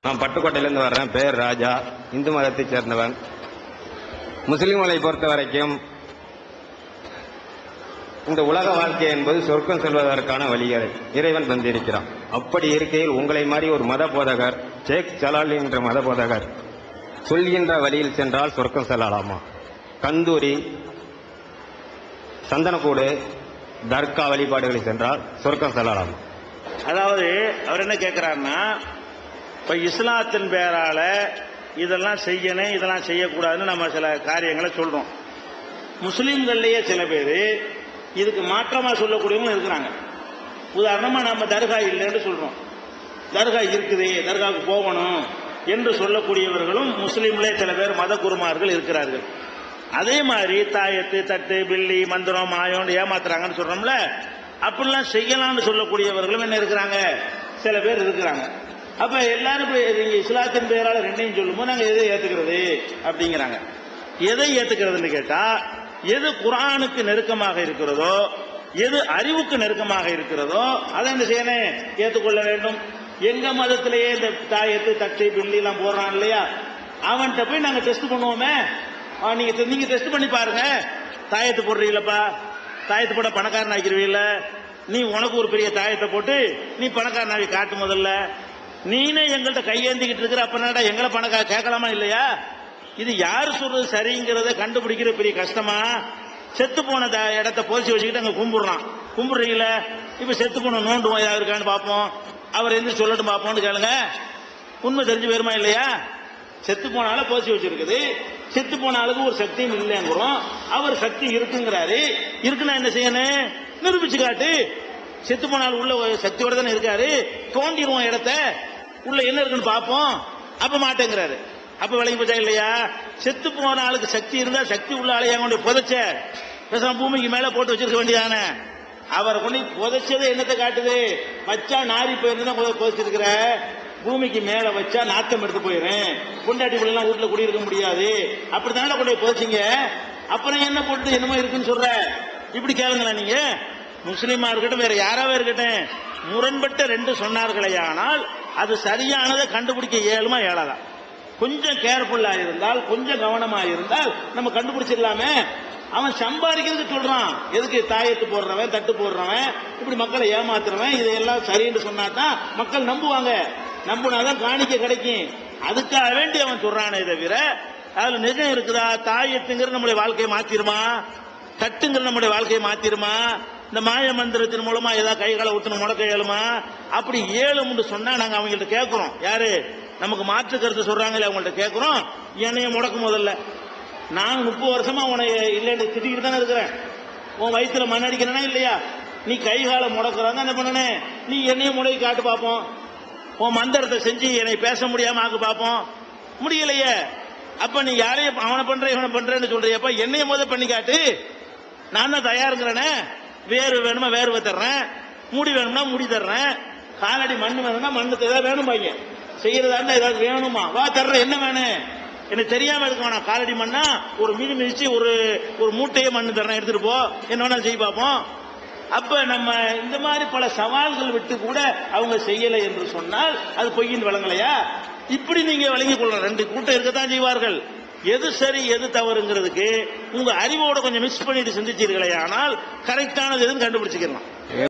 நான் பட்டுக்கோட்டையிலேருந்து வர்றேன். பேர் ராஜா. இந்து மதத்தைச் சேர்ந்தவன். முஸ்லிம்களை பொறுத்த வரைக்கும் இந்த உலக வாழ்க்கை என்பது சொர்க்கம் செல்வதற்கான வழிகளை இறைவன் தந்திருக்கிறான். அப்படி இருக்கையில் உங்களை மாதிரி ஒரு மத போதகர், ஷேக் ஜலால் என்ற மத போதகர் சொல்கின்ற வழியில் சென்றால் சொர்க்கம் செல்லலாமா? கந்தூரி, சந்தனக்கூடு, தர்கா வழிபாடுகளை சென்றால் சொர்க்கம் செல்லலாமா? அதாவது அவர் என்ன கேட்கிறாருன்னா, இப்ப இஸ்லாத்தின் பேரால இதெல்லாம் செய்யணும், இதெல்லாம் செய்யக்கூடாதுன்னு நம்ம சில காரியங்களை சொல்றோம். முஸ்லீம்கள்லயே சில பேர் இதுக்கு மாற்றமா சொல்லக்கூடியவங்களும் இருக்கிறாங்க. உதாரணமா நம்ம தர்கா இல்லைன்னு சொல்றோம், தர்கா இருக்குது, தர்காவுக்கு போகணும் என்று சொல்லக்கூடியவர்களும் முஸ்லீம்களே சில பேர் மத குருமார்கள் இருக்கிறார்கள். அதே மாதிரி தாயத்து, தட்டு, பில்லி, மந்திரம், மாயம் ஏமாத்துறாங்கன்னு சொல்றோம்ல, அப்படிலாம் செய்யலாம்னு சொல்லக்கூடியவர்களும் என்ன இருக்கிறாங்க, சில பேர் இருக்கிறாங்க. அப்ப எல்லாரும் நீங்க இஸ்லாத்தின் பெயரால ரெண்டையும் சொல்லும்போது நாங்க எதை ஏத்துக்கிறது அப்படிங்கிறாங்க. எதை ஏத்துக்கிறதுன்னு கேட்டா, எது குர்ஆனுக்கு நெருக்கமாக இருக்கிறதோ, எது அறிவுக்கு நெருக்கமாக இருக்கிறதோ அதை என்ன செய்யணும், ஏற்றுக்கொள்ள வேண்டும். எங்க மதத்திலேயே இந்த தாயத்து, தட்டு, பில்லி எல்லாம் போடுறான் இல்லையா, அவன்கிட்ட போய் நாங்க டெஸ்ட் பண்ணுவோமே. நீங்க டெஸ்ட் பண்ணி பாருங்க. தாயத்து போடுறீங்களப்பா, தாயத்து போட பணக்காரன் ஆக்கிருவீல்ல, நீ உனக்கு ஒரு பெரிய தாயத்தை போட்டு நீ பணக்காரனாகி காட்டு. முதல்ல நீனே எங்கள்கிட்ட கையேந்திக்கிட்டு இருக்கிற, அப்பனாடா எங்களை பணக்கார கேட்கலாமா இல்லையா? இது யாரு சொல்றது சரிங்கிறத கண்டுபிடிக்கிற பெரிய கஷ்டமா? செத்து போன இடத்த போச்சு வச்சுக்கிட்டு அங்க கும்பிடுறீங்கள. இப்ப செத்து போன நோண்டுவோம், யாரு இருக்கான்னு பார்ப்போம், அவர் எந்த சொல்லட்டும் பார்ப்போம்னு கேளுங்க. உண்மை தெரிஞ்சு வருமா இல்லையா? செத்து போனால போச்சு வச்சிருக்குது, செத்து போன ஆளுக்கு ஒரு சக்தியும் இல்லைங்கிறோம், அவர் சக்தி இருக்குங்கிறாரு. இருக்குன்னா என்ன செய்யணும், நிரூபிச்சு காட்டு. செத்து போனாலும் உள்ள சக்தியோட தானே இருக்காரு, தோண்டிடுவோம் இடத்த, உள்ள என்ன இருக்குன்னு பார்ப்போம். அப்ப மாட்டேங்கிறாரு. அப்ப விளங்கி போச்சா இல்லையா? செத்து போன ஆளுக்கு சக்தி இருந்தா சக்தி உள்ள ஆளையா கொண்டு புதைச்ச பேசாம பூமிக்கு மேல போட்டு வச்சிருக்க வேண்டியதான. அவரை கொண்டு புதைச்சதை என்னத்தை காட்டுது? வச்சா நாரி போயிருந்தா புதைச்சிருக்கிற, பூமிக்கு மேல வச்சா நாத்தம் எடுத்து போயிடும், கொண்டாட்டி பிள்ளைலாம் வீட்டுல குடியிருக்க முடியாது, அப்படித்தானே கொண்டு போய் புதைச்சிங்க. அப்புறம் என்ன போட்டு என்னமோ இருக்குன்னு சொல்ற. இப்படி கேளுங்களா நீங்க. முஸ்லீமா இருக்கட்டும், வேற யாராவே இருக்கட்டும், முரண்பட்ட ரெண்டு சொன்னார்களே ஆனால் அது சரியானதை கண்டுபிடிக்க இயலுமா இயலாதா? கொஞ்சம் கேர்ஃபுல்லா இருந்தால், கொஞ்சம் கவனமா இருந்தால் நம்ம கண்டுபிடிச்சிடலாமே. அவன் சம்பாதிக்கிறதுக்கு சொல்றான், எதுக்கு தாயத்து போடுறவன், தட்டு போடுறவன், இப்படி மக்களை ஏமாத்துறவன், இதையெல்லாம் சரின்னு சொன்னாதான் மக்கள் நம்புவாங்க. நம்புனாதான் காணிக்க கிடைக்கும். அதுக்காக வேண்டி அவன் சொல்றானே தவிர அதுல நிஜம் இருக்குதா? தாயத்துங்கிற நம்முடைய வாழ்க்கையை மாத்திருமா? தட்டுங்கிற நம்முடைய வாழ்க்கையை மாத்திருமா? இந்த மாய மந்திரத்தின் மூலமா ஏதாவது கைகளை ஊத்தணும் முடக்க இயலுமா? அப்படி ஏழும்னு சொன்னா நாங்க அவங்கள்ட்ட கேட்கிறோம். யாரு நமக்கு மாற்று கருத்து சொல்றாங்களே அவங்கள்ட்ட கேட்கிறோம், என்னைய முடக்கும். முதல்ல நான் 30 வருஷமா உன்னை இல்லைன்னு திட்டிக்கிட்டு தானே இருக்கிறேன். உன் வயிற்றுல மண் அடிக்கிறனா இல்லையா? நீ கை காலை முடக்கிறாங்க, என்ன பண்ணனே, நீ என்னையும் முடக்கி காட்டு பார்ப்போம். உன் மந்திரத்தை செஞ்சு என்னை பேச முடியாம ஆக்கு பார்ப்போம். முடியலையே. அப்ப நீ யாரையும் அவனை பண்ற இவனை பண்றேன்னு சொல்றியப்ப என்னைய முதல் பண்ணி காட்டு. நான் தான் தயாருங்கிறேனே. வேறு வேணுமா வேர்வை தர்றேன், முடி வேணும்னா முடி தர்றேன், காலடி மண்ணு வேணும்னா மண்ணு ஏதாவது வேணும் பாங்க, செய்யறதா இருந்தா ஏதாவது வேணுமா, வா தர்றேன். என்ன வேணும் எனக்கு தெரியாம இருக்க வேணாம். காலடி மண்ணா ஒரு மீன் மிதிச்சு ஒரு மூட்டையே மண்ணு தர்றேன், எடுத்துட்டு போ, என்ன வேணாலும் செய்ய பார்ப்போம். அப்ப நம்ம இந்த மாதிரி பல சவால்கள் விட்டு கூட அவங்க செய்யலை என்று சொன்னால் அது பொய்யின் வழங்கலையா? இப்படி நீங்க வழங்கிக் கொள்ளலாம். ரெண்டு கூட்டம் இருக்கத்தான் செய்வார்கள். எது சரி எது தவறுங்கிறதுக்கு உங்க அறிவோட கொஞ்சம் மிக்ஸ் பண்ணிட்டு சிந்திச்சீர்களே ஆனால் கரெக்டானது எதுன்னு கண்டுபிடிச்சிக்கலாம்.